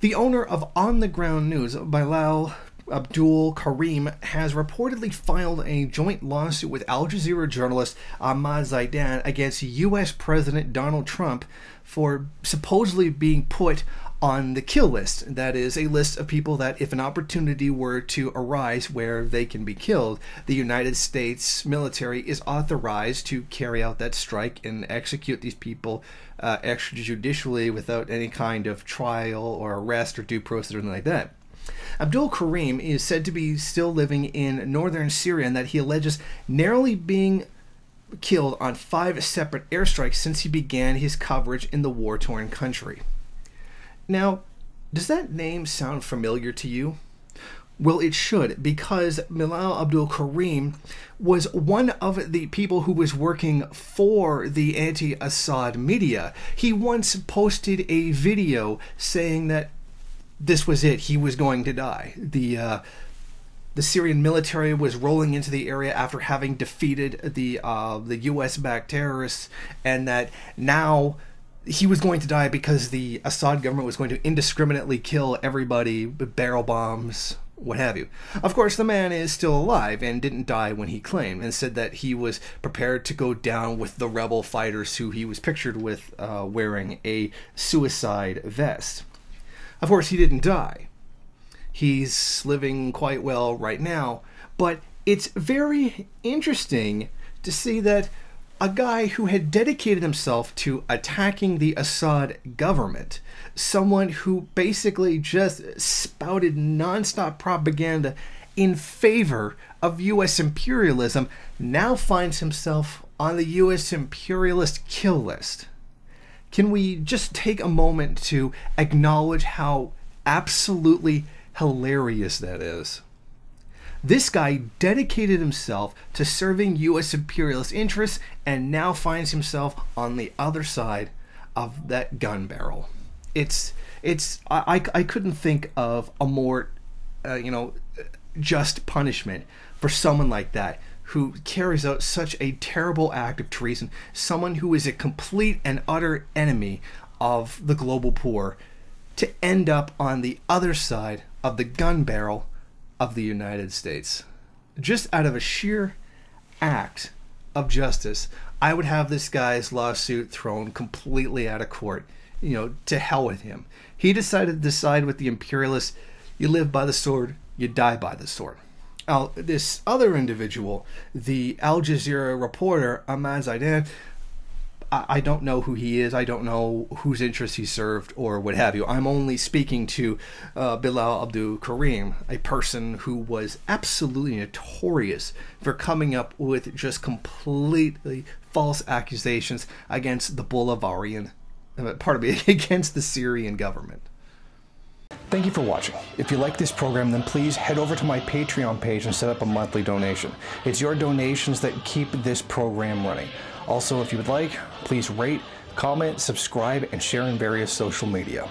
The owner of On the Ground News, Bilal Abdul Karim, has reportedly filed a joint lawsuit with Al Jazeera journalist Ahmad Zaidan against U.S. President Donald Trump for supposedly being put on the kill list. That is a list of people that, if an opportunity were to arise where they can be killed, the United States military is authorized to carry out that strike and execute these people extrajudicially without any kind of trial or arrest or due process or anything like that. Abdul Karim is said to be still living in northern Syria, and that he alleges narrowly being killed on 5 separate airstrikes since he began his coverage in the war-torn country. Now, does that name sound familiar to you? Well, it should, because Bilal Abdul Karim was one of the people who was working for the anti-Assad media. He once posted a video saying that this was it, he was going to die. The Syrian military was rolling into the area after having defeated the US-backed terrorists, and that now he was going to die because the Assad government was going to indiscriminately kill everybody with barrel bombs, what have you. Of course, the man is still alive and didn't die when he claimed, and said that he was prepared to go down with the rebel fighters who he was pictured with wearing a suicide vest. Of course, he didn't die. He's living quite well right now, but it's very interesting to see that a guy who had dedicated himself to attacking the Assad government, someone who basically just spouted nonstop propaganda in favor of U.S. imperialism, now finds himself on the U.S. imperialist kill list. Can we just take a moment to acknowledge how absolutely hilarious that is? This guy dedicated himself to serving U.S. imperialist interests and now finds himself on the other side of that gun barrel. I couldn't think of a more, just punishment for someone like that, who carries out such a terrible act of treason, someone who is a complete and utter enemy of the global poor, to end up on the other side of the gun barrel of the United States. Just out of a sheer act of justice, I would have this guy's lawsuit thrown completely out of court. To hell with him. He decided to side with the imperialists. You live by the sword, you die by the sword. Now, this other individual, the Al Jazeera reporter, Ahmad Zaidan, I don't know who he is. I don't know whose interests he served or what have you. I'm only speaking to Bilal Abdul Karim, a person who was absolutely notorious for coming up with just completely false accusations against the Bolivarian, against the Syrian government. Thank you for watching. If you like this program, then please head over to my Patreon page and set up a monthly donation. It's your donations that keep this program running. Also, if you would like, please rate, comment, subscribe, and share in various social media.